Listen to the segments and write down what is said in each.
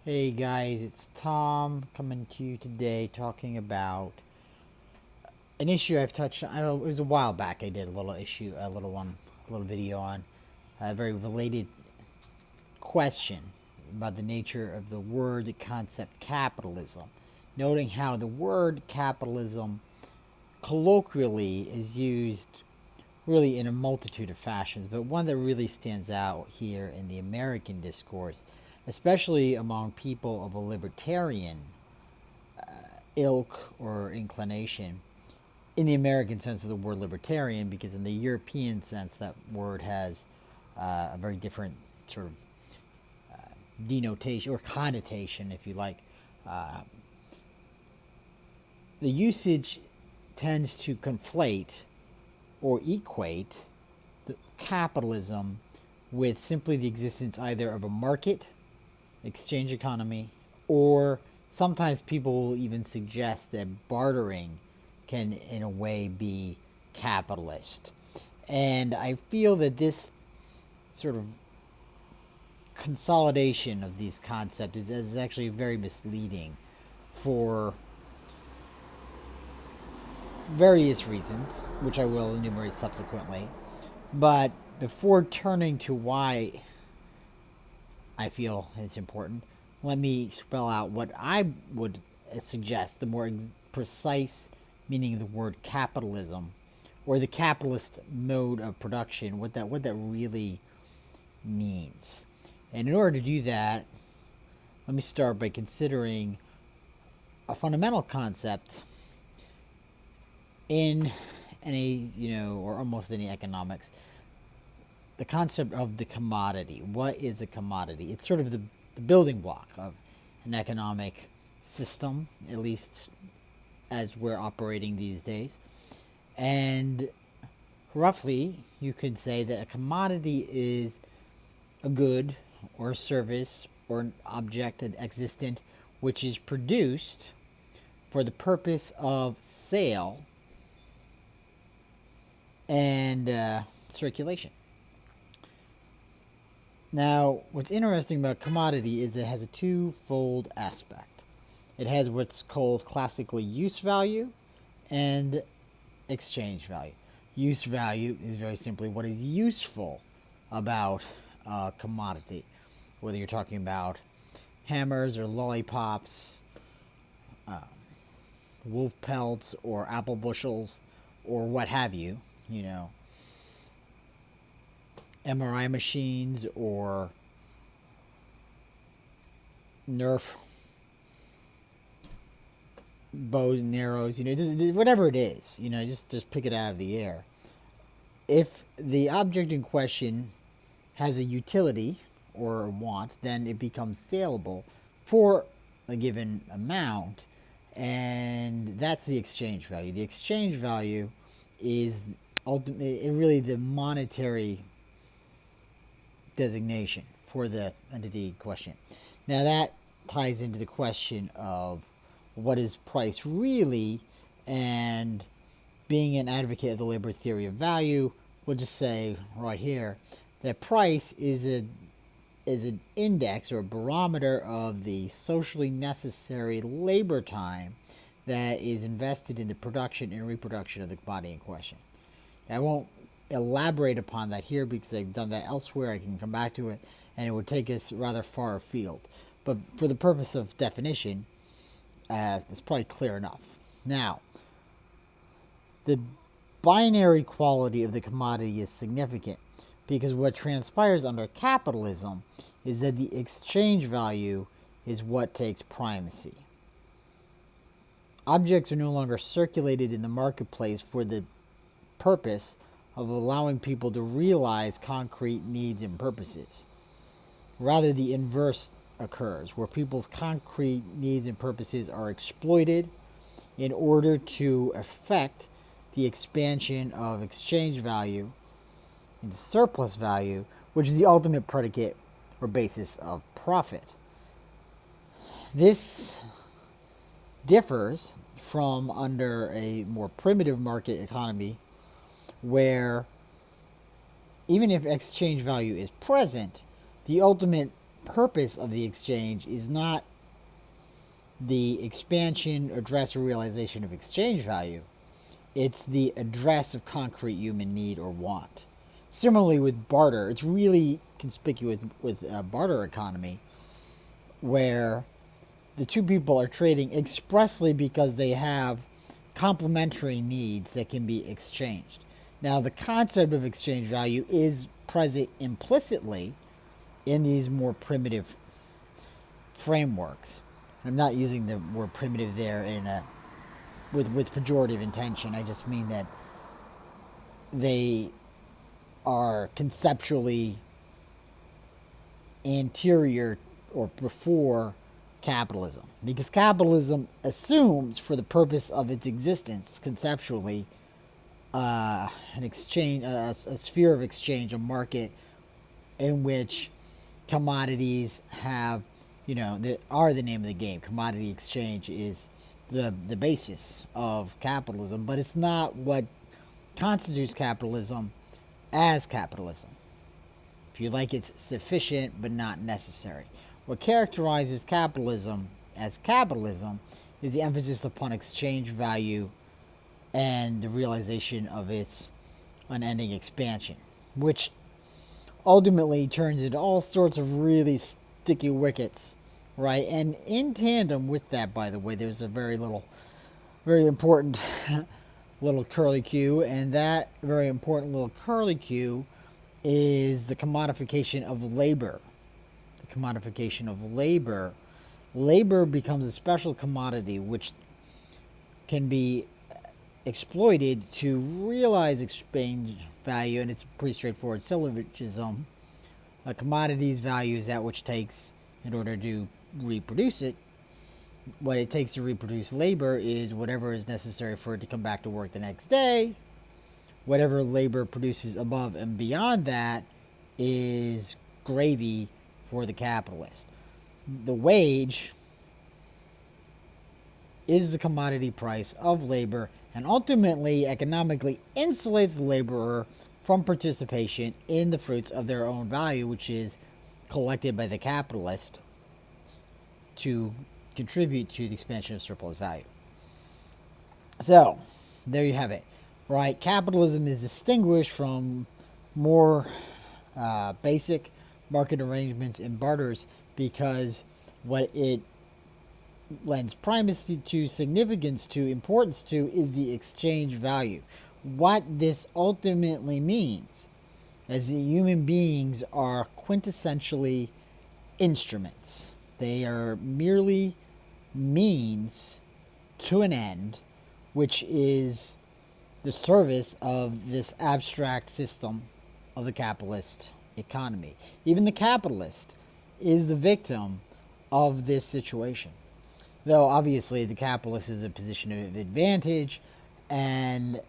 Hey guys, it's Tom coming to you today talking about an issue I've touched on. I know it was a while back I did a little video on a very related question about the nature of the word concept capitalism. Noting how the word capitalism colloquially is used really in a multitude of fashions, but one that really stands out here in the American discourse, especially among people of a libertarian ilk or inclination, in the American sense of the word libertarian, because in the European sense, that word has a very different sort of denotation or connotation, if you like. Uh, the usage tends to conflate or equate the capitalism with simply the existence either of a market, exchange economy, or sometimes people will even suggest that bartering can, in a way, be capitalist. And I feel that this sort of consolidation of these concepts is actually very misleading for various reasons, which I will enumerate subsequently. But before turning to why I feel it's important, let me spell out what I would suggest the more precise meaning of the word capitalism or the capitalist mode of production, what that really means. And in order to do that, let me start by considering a fundamental concept in any, or almost any economics, the concept of the commodity. What is a commodity? It's sort of the building block of an economic system, at least as we're operating these days. And roughly, you could say that a commodity is a good or a service or an object, an existent, which is produced for the purpose of sale and circulation. Now, what's interesting about commodity is it has a twofold aspect. It has what's called classically use value and exchange value. Use value is very simply what is useful about a commodity, whether you're talking about hammers or lollipops, wolf pelts or apple bushels, or what have you, MRI machines or Nerf bows and arrows, whatever it is, just pick it out of the air. If the object in question has a utility or a want, then it becomes saleable for a given amount, and that's the exchange value. The exchange value is ultimately really the monetary designation for the entity in question. Now that ties into the question of what is price really, and being an advocate of the labor theory of value, we'll just say right here that price is an index or a barometer of the socially necessary labor time that is invested in the production and reproduction of the commodity in question. I won't elaborate upon that here because I've done that elsewhere. I can come back to it, and it would take us rather far afield. But for the purpose of definition, it's probably clear enough. Now, the binary quality of the commodity is significant because what transpires under capitalism is that the exchange value is what takes primacy. Objects are no longer circulated in the marketplace for the purpose of allowing people to realize concrete needs and purposes. Rather, the inverse occurs, where people's concrete needs and purposes are exploited in order to effect the expansion of exchange value into surplus value, which is the ultimate predicate or basis of profit. This differs from under a more primitive market economy where even if exchange value is present, the ultimate purpose of the exchange is not the expansion, address, or realization of exchange value. It's the address of concrete human need or want. Similarly with barter, it's really conspicuous with barter economy, where the two people are trading expressly because they have complementary needs that can be exchanged. Now, the concept of exchange value is present implicitly in these more primitive frameworks. I'm not using the word primitive there with pejorative intention. I just mean that they are conceptually anterior or before capitalism, because capitalism assumes, for the purpose of its existence conceptually, an exchange, a sphere of exchange, a market in which commodities have, are the name of the game. Commodity exchange is the basis of capitalism, but it's not what constitutes capitalism as capitalism. If you like, it's sufficient but not necessary. What characterizes capitalism as capitalism is the emphasis upon exchange value and the realization of its unending expansion, which ultimately turns into all sorts of really sticky wickets, right? And in tandem with that, by the way, there's a very important little curly Q, and that very important little curly Q is the commodification of labor. The commodification of labor. Labor becomes a special commodity which can be exploited to realize exchange value, and it's pretty straightforward syllogism. A commodity's value is that which takes in order to reproduce it. What it takes to reproduce labor is whatever is necessary for it to come back to work the next day. Whatever labor produces above and beyond that is gravy for the capitalist. The wage is the commodity price of labor, and ultimately economically insulates the laborer from participation in the fruits of their own value, which is collected by the capitalist to contribute to the expansion of surplus value. So, there you have it. Right, capitalism is distinguished from more basic market arrangements and barters because what it lends primacy to, significance to, importance to is the exchange value. What this ultimately means is that human beings are quintessentially instruments. They are merely means to an end, which is the service of this abstract system of the capitalist economy. Even the capitalist is the victim of this situation. Though obviously the capitalist is in a position of advantage and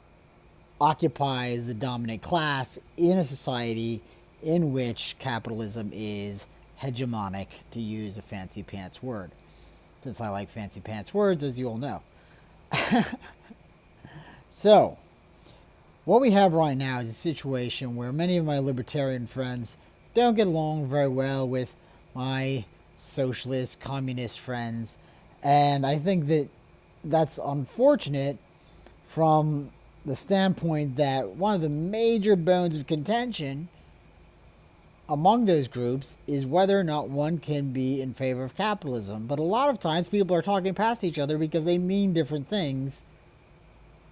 occupies the dominant class in a society in which capitalism is hegemonic, to use a fancy pants word. Since I like fancy pants words, as you all know. So, what we have right now is a situation where many of my libertarian friends don't get along very well with my socialist, communist friends. And I think that that's unfortunate from the standpoint that one of the major bones of contention among those groups is whether or not one can be in favor of capitalism. But a lot of times people are talking past each other because they mean different things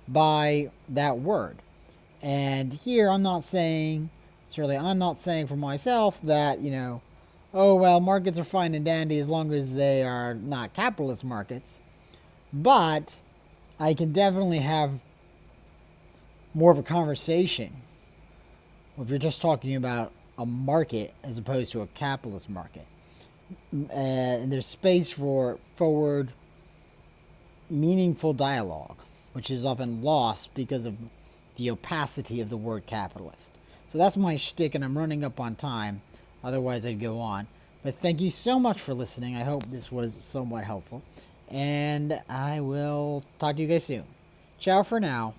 by that word. And here I'm not saying for myself that, oh, well, markets are fine and dandy as long as they are not capitalist markets. But I can definitely have more of a conversation if you're just talking about a market as opposed to a capitalist market. And there's space for forward, meaningful dialogue, which is often lost because of the opacity of the word capitalist. So that's my shtick, and I'm running up on time. Otherwise, I'd go on. But thank you so much for listening. I hope this was somewhat helpful. And I will talk to you guys soon. Ciao for now.